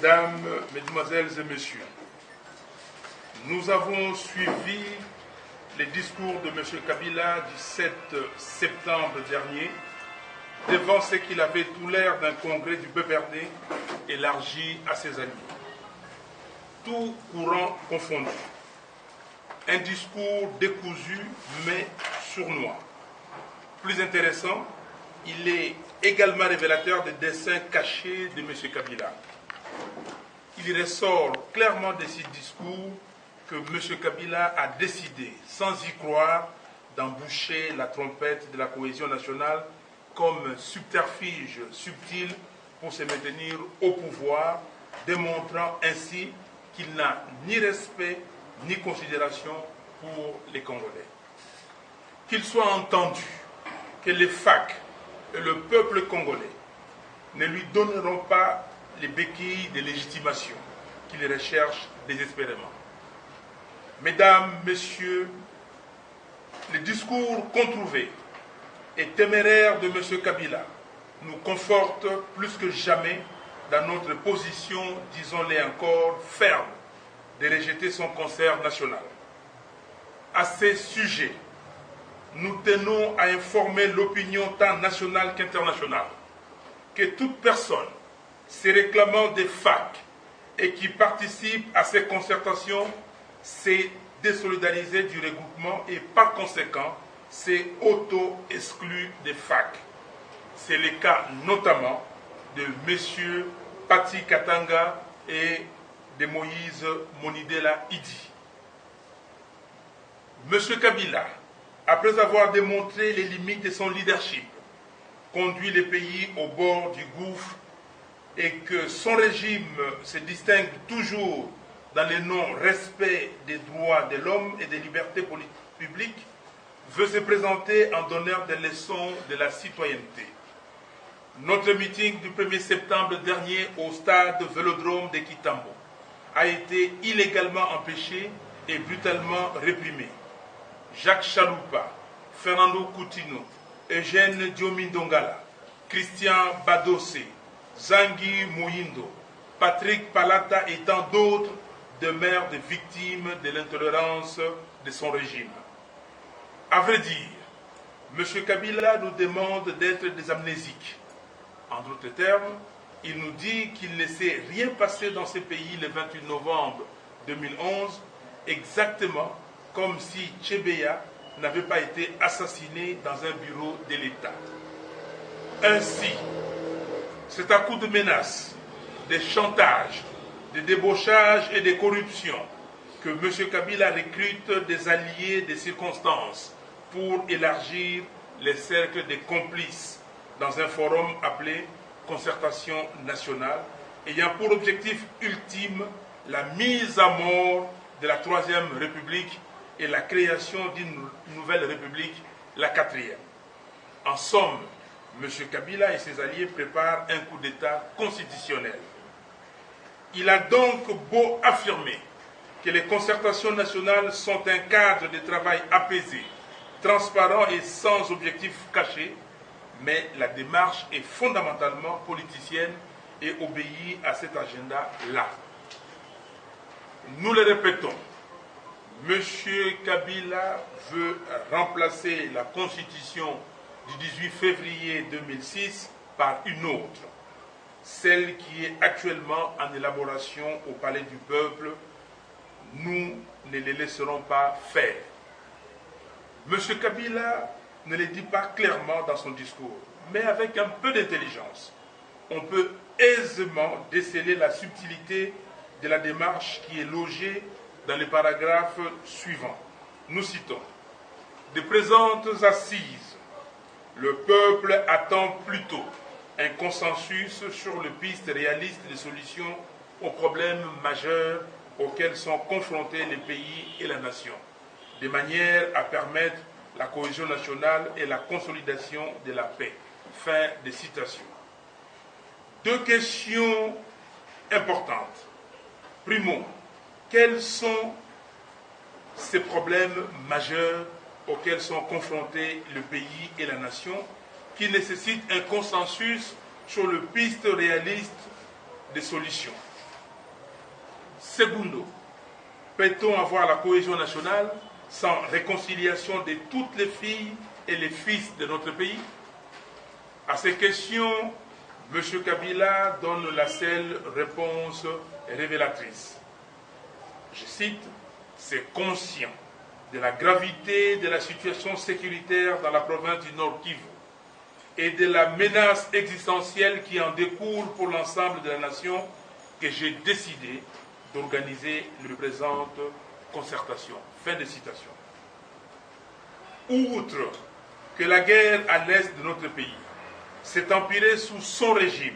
Mesdames, Mesdemoiselles et Messieurs, nous avons suivi les discours de M. Kabila du 7 septembre dernier devant ce qu'il avait tout l'air d'un congrès du PPRD élargi à ses alliés. Tout courant confondu. Un discours décousu mais sournois. Plus intéressant, il est également révélateur des desseins cachés de M. Kabila. Il ressort clairement de ce discours que M. Kabila a décidé, sans y croire, d'emboucher la trompette de la cohésion nationale comme subterfuge subtil pour se maintenir au pouvoir, démontrant ainsi qu'il n'a ni respect ni considération pour les Congolais. Qu'il soit entendu que les FAC et le peuple congolais ne lui donneront pas les béquilles de légitimation qu'il recherche désespérément. Mesdames, Messieurs, les discours controuvés et téméraires de M. Kabila nous confortent plus que jamais dans notre position, disons-le encore, ferme de rejeter son concert national. À ces sujets, nous tenons à informer l'opinion tant nationale qu'internationale que toute personne se réclamant des FAC et qui participe à ces concertations s'est désolidarisé du regroupement et par conséquent s'est auto-exclu des FAC. C'est le cas notamment de M. Pati Katanga et de Moïse Monidela Idi. M. Kabila, après avoir démontré les limites de son leadership, conduit le pays au bord du gouffre et que son régime se distingue toujours dans le non-respect des droits de l'homme et des libertés publiques, veut se présenter en donneur des leçons de la citoyenneté. Notre meeting du 1er septembre dernier au stade Vélodrome de Kitambo a été illégalement empêché et brutalement réprimé. Jacques Chaloupa, Fernando Coutinho, Eugène Diomindongala, Christian Badossé, Zangui Mohindo, Patrick Palata et tant d'autres demeurent des victimes de l'intolérance de son régime. À vrai dire, M. Kabila nous demande d'être des amnésiques. En d'autres termes, il nous dit qu'il ne s'est rien passé dans ce pays le 28 novembre 2011, exactement comme si Tchebeya n'avait pas été assassiné dans un bureau de l'État. Ainsi, c'est à coup de menaces, de chantage, de débauchage et de corruption que M. Kabila recrute des alliés de circonstances pour élargir les cercles des complices dans un forum appelé Concertation nationale, ayant pour objectif ultime la mise à mort de la Troisième République et la création d'une nouvelle République, la quatrième. En somme, M. Kabila et ses alliés préparent un coup d'État constitutionnel. Il a donc beau affirmer que les concertations nationales sont un cadre de travail apaisé, transparent et sans objectif caché, mais la démarche est fondamentalement politicienne et obéit à cet agenda-là. Nous le répétons, M. Kabila veut remplacer la Constitution du 18 février 2006 par une autre, celle qui est actuellement en élaboration au Palais du Peuple. Nous ne les laisserons pas faire. M. Kabila ne le dit pas clairement dans son discours, mais avec un peu d'intelligence. On peut aisément déceler la subtilité de la démarche qui est logée dans les paragraphes suivants. Nous citons: de présentes assises, le peuple attend plutôt un consensus sur les pistes réalistes de solutions aux problèmes majeurs auxquels sont confrontés les pays et la nation, de manière à permettre la cohésion nationale et la consolidation de la paix. Fin de citation. Deux questions importantes. Primo, quels sont ces problèmes majeurs auxquels sont confrontés le pays et la nation qui nécessitent un consensus sur les pistes réalistes de solutions? Segundo, peut-on avoir la cohésion nationale sans réconciliation de toutes les filles et les fils de notre pays? À ces questions, M. Kabila donne la seule réponse révélatrice. Je cite, « C'est conscient de la gravité de la situation sécuritaire dans la province du Nord Kivu et de la menace existentielle qui en découle pour l'ensemble de la nation que j'ai décidé d'organiser la présente concertation. » Fin de citation. Outre que la guerre à l'est de notre pays s'est empirée sous son régime,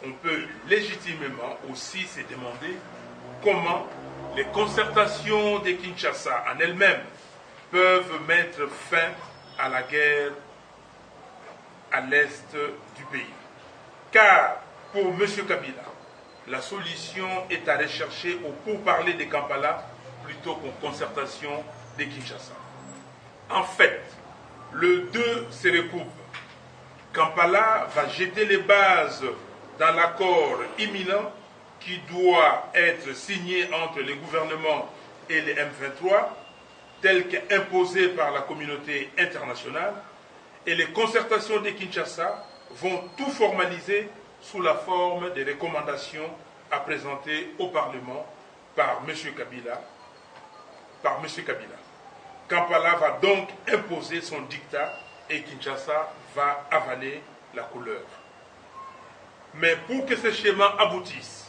on peut légitimement aussi se demander comment les concertations de Kinshasa en elles-mêmes peuvent mettre fin à la guerre à l'est du pays. Car pour M. Kabila, la solution est à rechercher au pourparlers de Kampala plutôt qu'aux concertations de Kinshasa. En fait, le deux se recoupent. Kampala va jeter les bases dans l'accord imminent qui doit être signé entre les gouvernements et les M23, tel qu'imposé par la communauté internationale, et les concertations de Kinshasa vont tout formaliser sous la forme des recommandations à présenter au Parlement par M. Kabila. Kampala va donc imposer son diktat et Kinshasa va avaler la couleur. Mais pour que ce schéma aboutisse,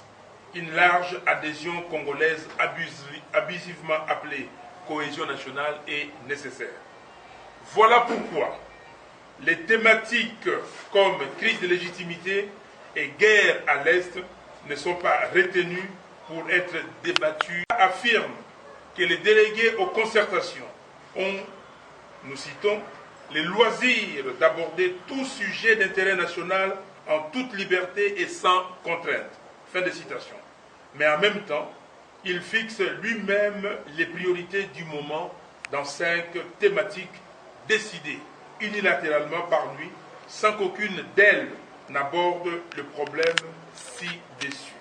une large adhésion congolaise abusivement appelée cohésion nationale est nécessaire. Voilà pourquoi les thématiques comme crise de légitimité et guerre à l'Est ne sont pas retenues pour être débattues. Affirme que les délégués aux concertations ont, nous citons, les loisirs d'aborder tout sujet d'intérêt national en toute liberté et sans contrainte. Fin de citation. Mais en même temps, il fixe lui-même les priorités du moment dans 5 thématiques décidées unilatéralement par lui, sans qu'aucune d'elles n'aborde le problème ci-dessus.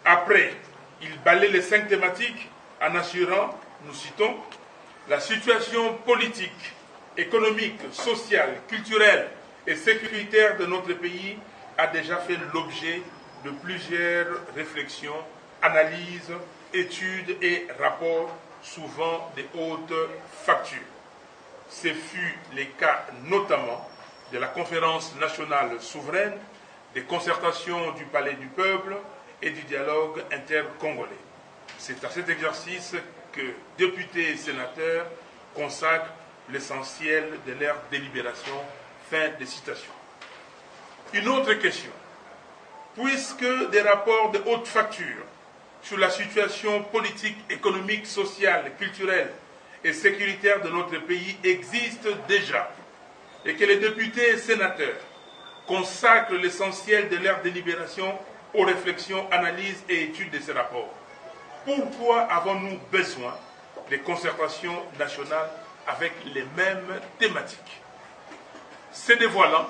Après, il balaie les 5 thématiques en assurant, nous citons, la situation politique, économique, sociale, culturelle et sécuritaire de notre pays a déjà fait l'objet de plusieurs réflexions, analyses, études et rapports, souvent de haute facture. Ce fut le cas notamment de la conférence nationale souveraine, des concertations du Palais du Peuple et du dialogue intercongolais. C'est à cet exercice que députés et sénateurs consacrent l'essentiel de leur délibération. Fin de citation. Une autre question. Puisque des rapports de haute facture sur la situation politique, économique, sociale, culturelle et sécuritaire de notre pays existent déjà et que les députés et sénateurs consacrent l'essentiel de leur délibération aux réflexions, analyses et études de ces rapports, pourquoi avons-nous besoin de concertations nationales avec les mêmes thématiques? Se dévoilant,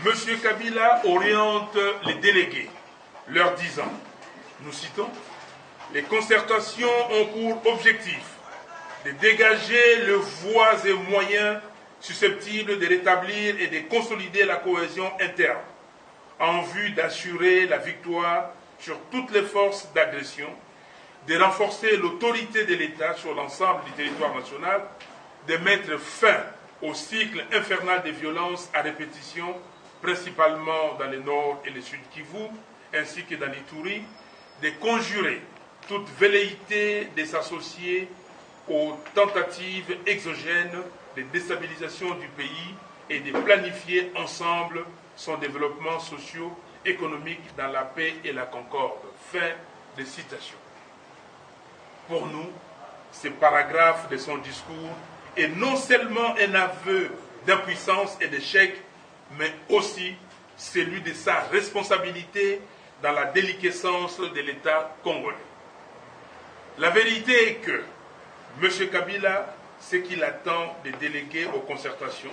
M. Kabila oriente les délégués, leur disant, nous citons, les concertations ont pour objectif de dégager les voies et moyens susceptibles de rétablir et de consolider la cohésion interne, en vue d'assurer la victoire sur toutes les forces d'agression, de renforcer l'autorité de l'État sur l'ensemble du territoire national, de mettre fin au cycle infernal des violences à répétition, principalement dans le nord et le sud Kivu, ainsi que dans l'Ituri, de conjurer toute velléité de s'associer aux tentatives exogènes de déstabilisation du pays et de planifier ensemble son développement socio-économique dans la paix et la concorde. Fin de citation. Pour nous, ce paragraphe de son discours est non seulement un aveu d'impuissance et d'échec, mais aussi celui de sa responsabilité dans la déliquescence de l'État congolais. La vérité est que M. Kabila sait qu'il attend des délégués aux concertations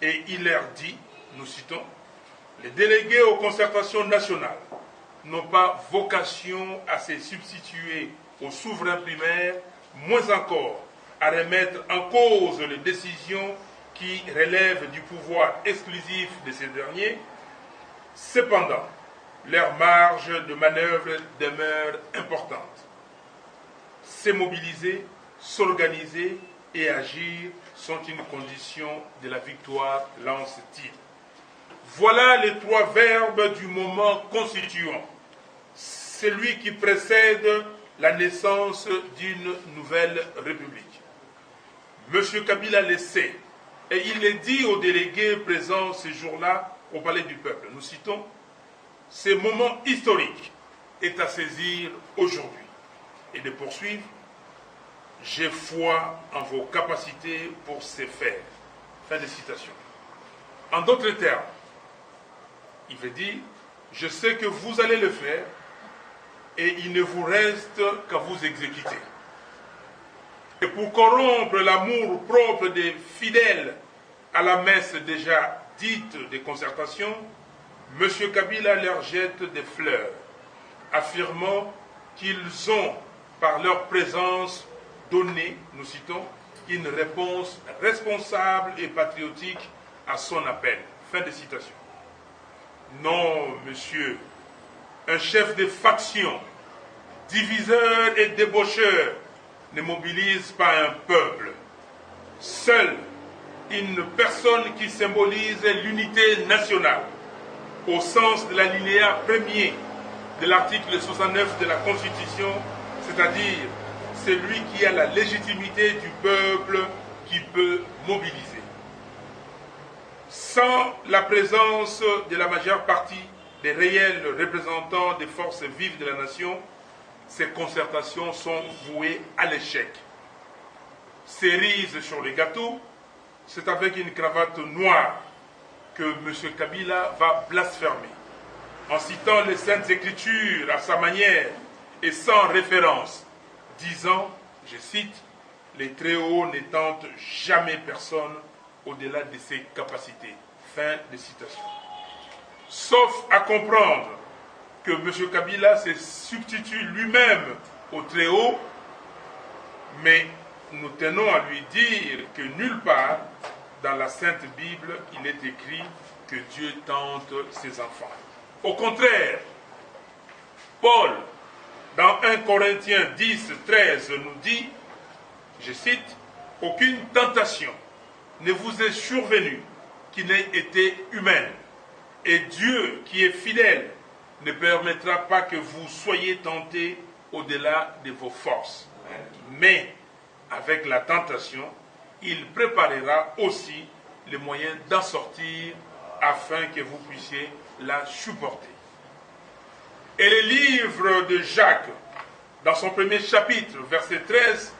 et il leur dit, nous citons, les délégués aux concertations nationales n'ont pas vocation à se substituer au souverain primaire, moins encore à remettre en cause les décisions qui relèvent du pouvoir exclusif de ces derniers. Cependant, leur marge de manœuvre demeure importante. Se mobiliser, s'organiser et agir sont une condition de la victoire, lance-t-il. Voilà les trois verbes du moment constituant, celui qui précède la naissance d'une nouvelle république. M. Kabila le sait, et il le dit aux délégués présents ce jour-là au Palais du Peuple. Nous citons, « Ce moment historique est à saisir aujourd'hui. » Et de poursuivre, « J'ai foi en vos capacités pour ce faire. » Fin de citation. En d'autres termes, il veut dire, je sais que vous allez le faire et il ne vous reste qu'à vous exécuter. Et pour corrompre l'amour propre des fidèles à la messe déjà dite de concertation, M. Kabila leur jette des fleurs, affirmant qu'ils ont, par leur présence, donné, nous citons, une réponse responsable et patriotique à son appel. Fin de citation. Non, monsieur, un chef de faction, diviseur et débaucheur, ne mobilise pas un peuple. Seule une personne qui symbolise l'unité nationale, au sens de l'alinéa premier de l'article 69 de la Constitution, c'est-à-dire celui qui a la légitimité du peuple qui peut mobiliser. Sans la présence de la majeure partie des réels représentants des forces vives de la nation, ces concertations sont vouées à l'échec. Cerise sur les gâteaux, c'est avec une cravate noire que M. Kabila va blasphémer, en citant les Saintes Écritures à sa manière et sans référence, disant, je cite, « Les Très-Hauts ne tentent jamais personne au-delà de ses capacités. » Fin de citation. Sauf à comprendre que M. Kabila se substitue lui-même au Très-Haut, mais nous tenons à lui dire que nulle part dans la Sainte Bible il est écrit que Dieu tente ses enfants. Au contraire, Paul, dans 1 Corinthiens 10, 13, nous dit, je cite, « Aucune tentation ne vous est survenue qui n'ait été humaine, et Dieu qui est fidèle ne permettra pas que vous soyez tentés au-delà de vos forces. Mais avec la tentation, il préparera aussi les moyens d'en sortir afin que vous puissiez la supporter. » Et le livre de Jacques, dans son premier chapitre, verset 13,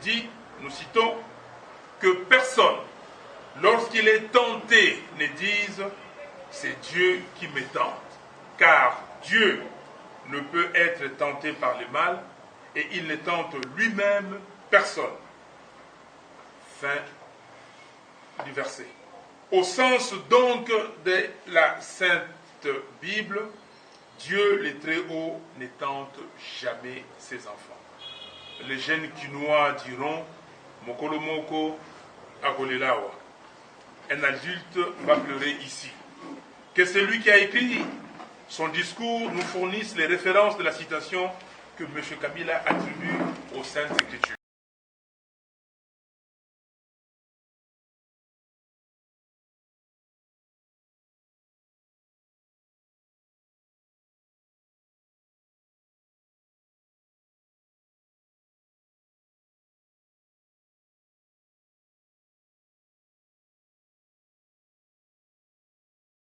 dit, nous citons, que personne, lorsqu'il est tenté, ne dise « c'est Dieu qui me tente », car Dieu ne peut être tenté par le mal et il ne tente lui-même personne. Fin du verset. Au sens donc de la Sainte Bible, Dieu le Très-Haut ne tente jamais ses enfants. Les jeunes Quinois diront « Mokolomoko Agolelawa ». Un adulte va pleurer ici. Que celui qui a écrit son discours nous fournisse les références de la citation que M. Kabila attribue aux Saintes Écritures.